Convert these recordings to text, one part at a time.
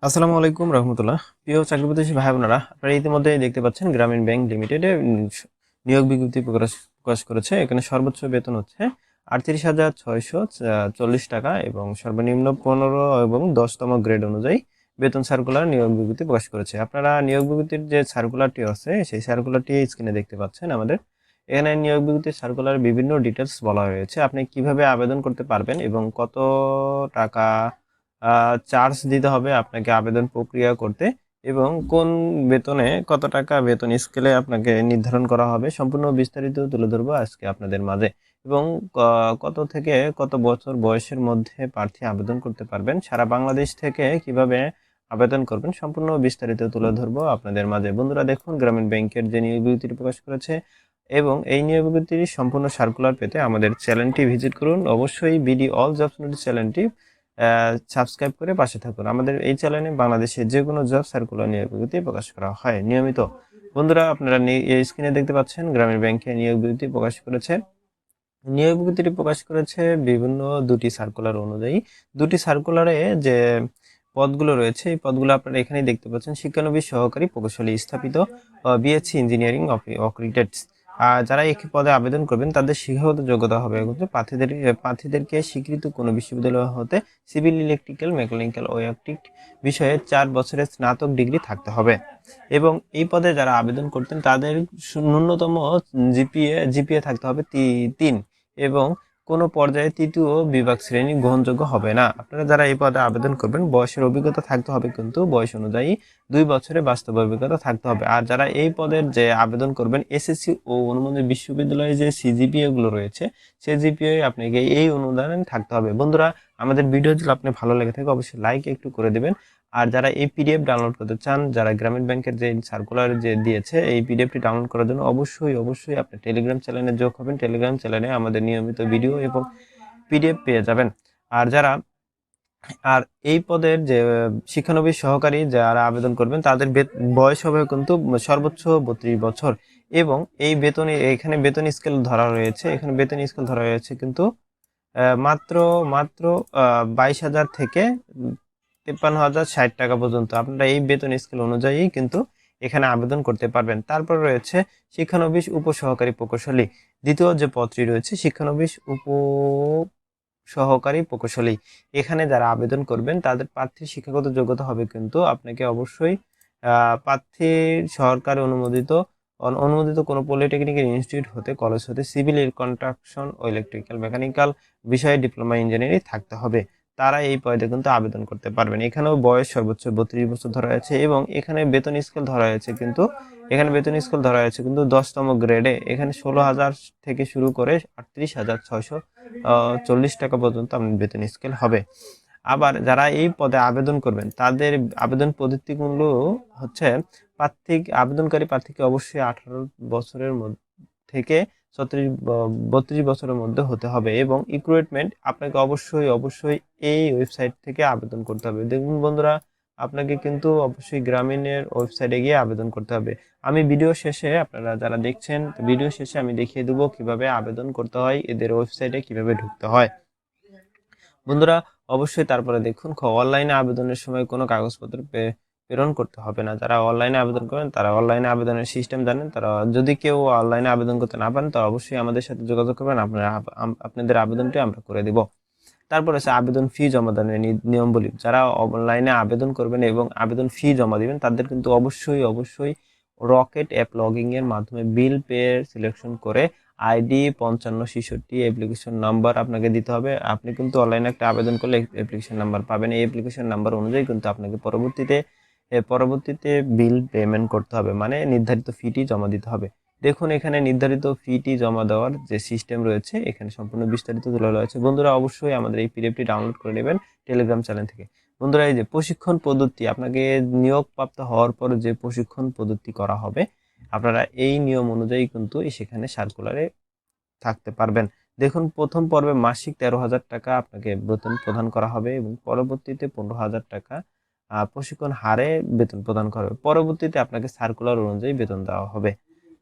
আসসালামু আলাইকুম রহমতুল্লাহ। প্রিয় চাকরিপ্রত্যাশী ভাই বোনেরা, আপনারা ইতিমধ্যে দেখতে পাচ্ছেন গ্রামীণ ব্যাংক লিমিটেডে নিয়োগ বিজ্ঞপ্তি প্রকাশ করেছে। এখানে সর্বোচ্চ বেতন হচ্ছে 38,640 টাকা এবং সর্বনিম্ন 15 এবং 10তম গ্রেড অনুযায়ী বেতন সার্কুলার নিয়োগ বিজ্ঞপ্তি প্রকাশ করেছে। আপনারা নিয়োগ বিজ্ঞপ্তির যে সার্কুলারটি আছে সেই সার্কুলারটি স্ক্রিনে দেখতে পাচ্ছেন। আমাদের এখানে নিয়োগ বিজ্ঞপ্তির সার্কুলার বিভিন্ন ডিটেলস বলা হয়েছে। আপনি কিভাবে আবেদন করতে পারবেন এবং কত টাকা চার্জ দিতে হবে আপনাকে আবেদন প্রক্রিয়া করতে, এবং কোন বেতনে কত টাকা বেতন স্কেলে আপনাকে নির্ধারণ করা হবে, সম্পূর্ণ বিস্তারিত তুলে ধরবো আজকে আপনাদের মাঝে। এবং কত থেকে কত বছর বয়সের মধ্যে প্রার্থী আবেদন করতে পারবেন, সারা বাংলাদেশ থেকে কিভাবে আবেদন করবেন, সম্পূর্ণ বিস্তারিত তুলে ধরবো আপনাদের মাঝে। বন্ধুরা দেখুন, গ্রামীণ ব্যাংকের যে নিয়োগ বিজ্ঞপ্তি প্রকাশ করেছে এবং এই নিয়োগ বিজ্ঞপ্তির সম্পূর্ণ সার্কুলার পেতে আমাদের চ্যানেলটি ভিজিট করুন। অবশ্যই বিডি অল জবস নোটিস চ্যানেলটি সাবস্ক্রাইব করে পাশে থাকুন। আমাদের এই চ্যানেলে বাংলাদেশের যে কোনো জব সার্কুলার নিয়োগ বিজ্ঞপ্তি প্রকাশ করা হয় নিয়মিত। বন্ধুরা আপনারা এই স্ক্রিনে দেখতে পাচ্ছেন গ্রামীণ ব্যাংকে নিয়োগ বিজ্ঞপ্তি প্রকাশ করেছে। নিয়োগ বিজ্ঞপ্তিটি প্রকাশ করেছে বিভিন্ন দুটি সার্কুলার অনুযায়ী। দুটি সার্কুলারে যে পদগুলো রয়েছে এই পদগুলো আপনারা এখানেই দেখতে পাচ্ছেন। শিক্ষানবিশ সহকারী প্রকৌশলী স্থাপিত বিএসসি ইঞ্জিনিয়ারিং অক্রিটেডস। যারা এই পদে আবেদন করবেন তাদের শিক্ষাগত যোগ্যতা হবে কিন্তু প্রার্থীদেরকে স্বীকৃত কোনো বিশ্ববিদ্যালয় হতে সিভিল, ইলেকট্রিক্যাল, মেকানিক্যাল ও ইলেকট্রিক বিষয়ে 4 বছরের স্নাতক ডিগ্রি থাকতে হবে। এবং এই পদে যারা আবেদন করতেন তাদের ন্যূনতম জিপিএ থাকতে হবে 3 এবং কোনো পর্যায়ে তৃতীয় বিভাগ শ্রেণী গ্রহণযোগ্য হবে না। আপনারা যারা এই পদে আবেদন করবেন বয়সের অভিজ্ঞতা থাকতে হবে, কিন্তু বয়স অনুযায়ী 2 বছরের বাস্তব অভিজ্ঞতা থাকতে হবে। আর যারা এই পদের যে আবেদন করবেন এসএসসি ও অনুমোদিত বিশ্ববিদ্যালয়ে যে সিজিপিএ গুলো রয়েছে সেই জিপিএ আপনাকে এই অনুদানে থাকতে হবে। বন্ধুরা, আমাদের ভিডিও যদি আপনি ভালো লেগে থাকে অবশ্যই লাইক একটু করে দেবেন। আর যারা এই পিডিএফ ডাউনলোড করতে চান, যারা গ্রামীণ ব্যাংকের যে সার্কুলার যে দিয়েছে এই পিডিএফটি ডাউনলোড করার জন্য অবশ্যই আপনি টেলিগ্রাম চ্যানেলে যোগ হবেন। টেলিগ্রাম চ্যানেলে আমাদের নিয়মিত ভিডিও এবং পিডিএফ পেয়ে যাবেন। আর যারা আর এই পদের যে শিক্ষানবিশ সহকারী যারা আবেদন করবেন তাদের বয়স হবে কিন্তু সর্বোচ্চ 32 বছর। এবং এই বেতনে এখানে বেতন স্কেল ধরা রয়েছে, এখানে বেতন স্কেল ধরা রয়েছে কিন্তু মাত্র মাত্র 22,000 থেকে 53,060 টাকা পর্যন্ত আপনারা এই বেতন স্কেল অনুযায়ী কিন্তু এখানে আবেদন করতে পারবেন। তারপর রয়েছে শিক্ষানবিশ উপসহকারী প্রকৌশলী, দ্বিতীয় যে পদটি রয়েছে শিক্ষানবিশ সহকারী প্রকৌশলী। এখানে যারা আবেদন করবেন তাদের প্রার্থীর শিক্ষাগত যোগ্যতা হবে কিন্তু আপনাকে অবশ্যই প্রার্থীর সরকার অনুমোদিত কোনো পলিটেকনিক্যাল ইনস্টিটিউট হতে, কলেজ হতে সিভিল, কনস্ট্রাকশন ও ইলেকট্রিক্যাল, মেকানিক্যাল বিষয়ে ডিপ্লোমা ইঞ্জিনিয়ারিং থাকতে হবে। তারা এই পদে কিন্তু আবেদন করতে পারবেন। এখানেও বয়স সর্বোচ্চ 32 বছর ধরা হয়েছে এবং এখানে বেতন স্কেল ধরা হয়েছে কিন্তু 10তম গ্রেডে এখানে 16,000 থেকে শুরু করে 38,640 টাকা পর্যন্ত আপনার বেতন স্কেল হবে। আবার যারা এই পদে আবেদন করবেন তাদের আবেদন পদ্ধতিগুলো হচ্ছে আবেদনকারী প্রার্থীকে অবশ্যই 18 বছরের থেকে 32 বছরের মধ্যে হতে হবে এবং রিক্রুটমেন্ট আপনাকে অবশ্যই এই ওয়েবসাইট থেকে আবেদন করতে হবে। দেখুন বন্ধুরা, আপনাকে কিন্তু অবশ্যই গ্রামীণের ওয়েবসাইটে গিয়ে আবেদন করতে হবে। আমি ভিডিও শেষে, আপনারা যারা দেখছেন ভিডিও শেষে আমি দেখিয়ে দেবো কিভাবে আবেদন করতে হয়, এদের ওয়েবসাইটে কিভাবে ঢুকতে হয়। বন্ধুরা অবশ্যই তারপরে দেখুন, অনলাইনে আবেদনের সময় কোনো কাগজপত্র প্রেরণ করতে হবে না। যারা অনলাইনে আবেদন করেন তারা অনলাইনে আবেদনের সিস্টেম জানেন। তারা যদি কেউ অনলাইনে আবেদন করতে না পারেন তো অবশ্যই আমাদের সাথে যোগাযোগ করবেন, আপনাদের আবেদনটি আমরা করে দিব। তারপর আছে আবেদন ফি জমা দানের নিয়মবলী। যারা অনলাইনে আবেদন করবেন এবং আবেদন ফি জমা দিবেন তাদের কিন্তু অবশ্যই রকেট অ্যাপ লগইন এর মাধ্যমে বিল পে সিলেকশন করে আইডি 5566 অ্যাপ্লিকেশন নাম্বার আপনাকে দিতে হবে। আপনি কিন্তু অনলাইনে একটা আবেদন করলে অ্যাপ্লিকেশন নাম্বার পাবেন। এই অ্যাপ্লিকেশন নাম্বার অনুযায়ী কিন্তু আপনাকে পরবর্তীতে বিল পেমেন্ট করতে হবে, মানে নির্ধারিত ফিটি জমা দিতে হবে। দেখুন এখানে নির্ধারিত ফিটি জমা দেওয়ার যে সিস্টেম রয়েছে এখানে সম্পূর্ণ বিস্তারিত তুলে ধরা হয়েছে। বন্ধুরা অবশ্যই আমাদের এই পিডিএফটি ডাউনলোড করে নেবেন টেলিগ্রাম চ্যানেল থেকে। বন্ধুরা এই যে প্রশিক্ষণ পদ্ধতি, আপনাকে নিয়োগপ্রাপ্ত হওয়ার পর যে প্রশিক্ষণ পদ্ধতি করা হবে আপনারা এই নিয়ম অনুযায়ী কিন্তু সেখানে সার্কুলারে থাকতে পারবেন। দেখুন প্রথম পর্বে মাসিক 13,000 টাকা আপনাকে বেতন প্রদান করা হবে এবং পরবর্তীতে 15,000 টাকা প্রশিক্ষণ হারে বেতন প্রদান করা হবে। পরবর্তীতে আপনাকে সার্কুলার অনুযায়ী বেতন দেওয়া হবে,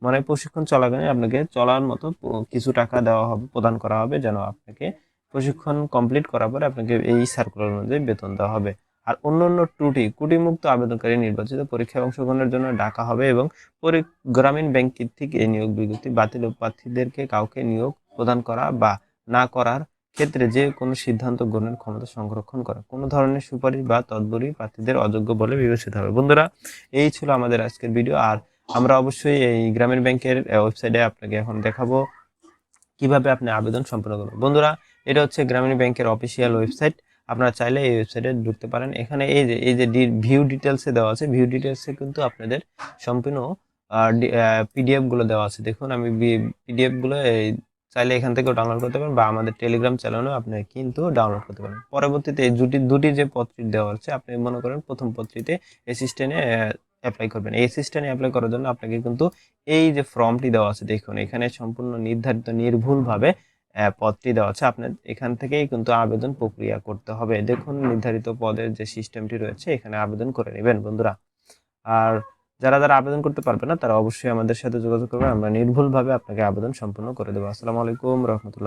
মানে প্রশিক্ষণ চলাকালীন আপনাকে চলার মতো কিছু টাকা দেওয়া হবে, প্রদান করা হবে, যেন আপনাকে প্রশিক্ষণ কমপ্লিট করার পরে আপনাকে এই সার্কুলার অনুযায়ী বেতন দেওয়া হবে। আর অন্যান্য ত্রুটিমুক্ত আবেদনকারী নির্বাচিত পরীক্ষায় অংশগ্রহণের জন্য ডাকা হবে এবং গ্রামীণ ব্যাংক কর্তৃক এই নিয়োগ বিজ্ঞপ্তি বাতিল ও প্রার্থীদেরকে কাউকে নিয়োগ প্রদান করা বা না করার ক্ষেত্রে যে কোনো সিদ্ধান্ত গ্রহণের ক্ষমতা সংরক্ষণ করে কোনো ধরনের সুপারিশ বা তদবিরি প্রার্থীদের অযোগ্য বলে বিবেচিত হবে। বন্ধুরা, এই ছিল আমাদের আজকের ভিডিও। আর আমরা অবশ্যই এই গ্রামীণ ব্যাংকের ওয়েবসাইটে আপনাকে এখন দেখাবো কিভাবে আপনি আবেদন সম্পন্ন করবেন। বন্ধুরা, এটা হচ্ছে গ্রামীণ ব্যাংকের অফিসিয়াল ওয়েবসাইট। আপনারা চাইলে এই ওয়েবসাইটে ঢুকতে পারেন। এখানে এই যে ভিউ ডিটেলসে দেওয়া আছে, ভিউ ডিটেলসে কিন্তু আপনাদের সম্পূর্ণ পিডিএফ গুলো দেওয়া আছে। দেখুন, আমি পিডিএফ গুলো চাইলে এখান থেকেও ডাউনলোড করতে পারেন বা আমাদের টেলিগ্রাম চ্যানেলেও আপনি কিন্তু ডাউনলোড করতে পারেন। পরবর্তীতে এই দুটি যে পত্রটি দেওয়া আছে, আপনি মনে করেন প্রথম পত্রিতে অ্যাসিস্ট্যান্টে অ্যাপ্লাই করবেন। এই অ্যাসিস্ট্যান্টে অ্যাপ্লাই করার জন্য আপনাকে কিন্তু এই যে ফর্মটি দেওয়া আছে, দেখুন এখানে সম্পূর্ণ নির্ধারিত নির্ভুলভাবে পদটি দেওয়া আছে। আপনার এখান থেকেই কিন্তু আবেদন প্রক্রিয়া করতে হবে। দেখুন, নির্ধারিত পদের যে সিস্টেমটি রয়েছে এখানে আবেদন করে নেবেন বন্ধুরা। আর যারা আবেদন করতে পারবে না তারা অবশ্যই আমাদের সাথে যোগাযোগ করবে, আমরা নির্ভুলভাবে আপনাকে আবেদন সম্পূর্ণ করে দেবো। আসসালামু আলাইকুম রহমতুল্লাহ।